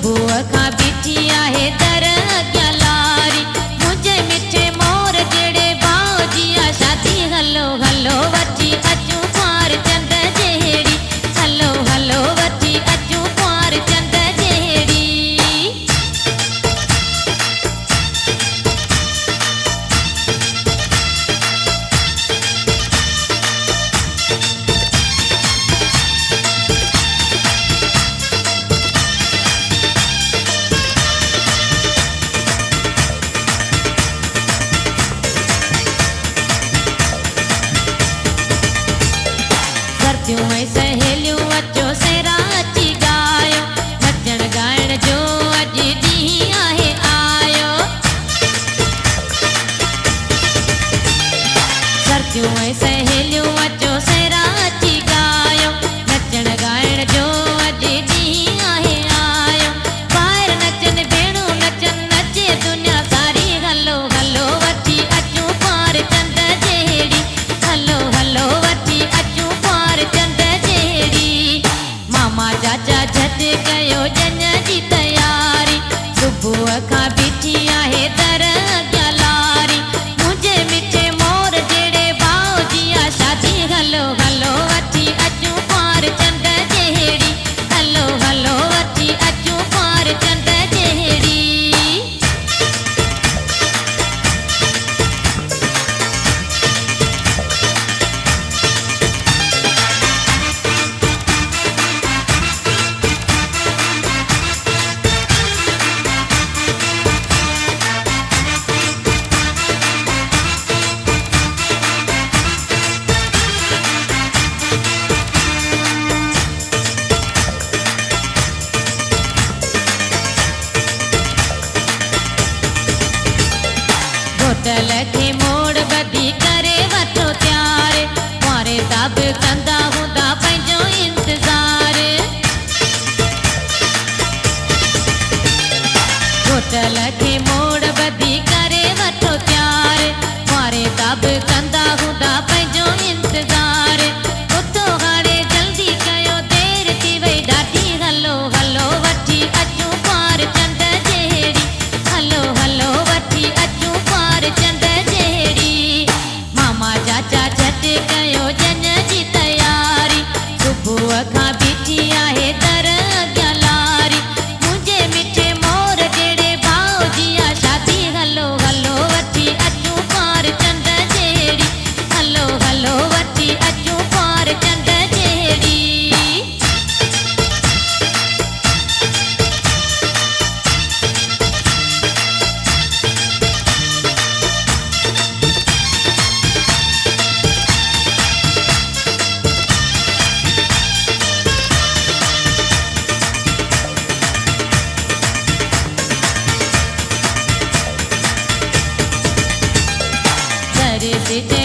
सुबुह खां बीठी आहे दर अॻियां लारी मुंहिंजे मिठे मोर जहिड़े भाउ जी आहे शादी हलो हलो वठी अचूं कुंवार चंद जहिड़ी हलो हलो वठी अचूं कुंवार चंद जहिड़ी सर्दियूं ऐं सहेलियूं अचो सेरा अची ॻायो नचण ॻाइण जो अॼु ॾींहुं आहे आयो सर्दियूं ऐं सहेलियूं अचो सेरा अची ॻायो नचण ॻाइण जो अॼु ॾींहुं आहे आयो ॿाहिरि नचनि भेणूं नचनि नचे दुनिया सारी हलो हलो वठी अचूं कुंवार चंद जहिड़ी हलो हलो वठी अचूं कुंवार चंद जहिड़ी मामा चाचा झटि कयो ॼञ जी तयारी सुबुह खां बीठी आहे दर अॻियां लारी मुंहिंजे मिठे मोर जहिड़े भाउ जी आहे शादी हलो हलो वठी अचूं कुंवार चंद जहिड़ी हलो हलो वठी अचूं कुंवार चंद जहिड़ी होटल खे मोड़ ॿधी करे वठो तयार कुंवारे ताब कंदा हूंदा पंहिंजो इंतज़ार होटल खे मोड़ ॿधी करे वठो तयार कुंवारे ताब कंदा हूंदा पंहिंजो इंतज़ार उथो हाणे जल्दी कयो देरि थी वई ॾाढी हलो हलो वठी अचूं कुंवार चंद जहिड़ी हलो हलो वठी अचूं कुंवार चंद जहिड़ी मामा चाचा झटि कयो ॼञ जी तयारी सुबुह खां बीठी आहे दर अॻियां लारी मुंहिंजे मिठे मोर जहिड़े भाउ जी आहे शादी हलो हलो वठी अचूं कुंवार चंद जहिड़ी हलो हलो वठी अचूं कुंवार चंद जहिड़ी दर ते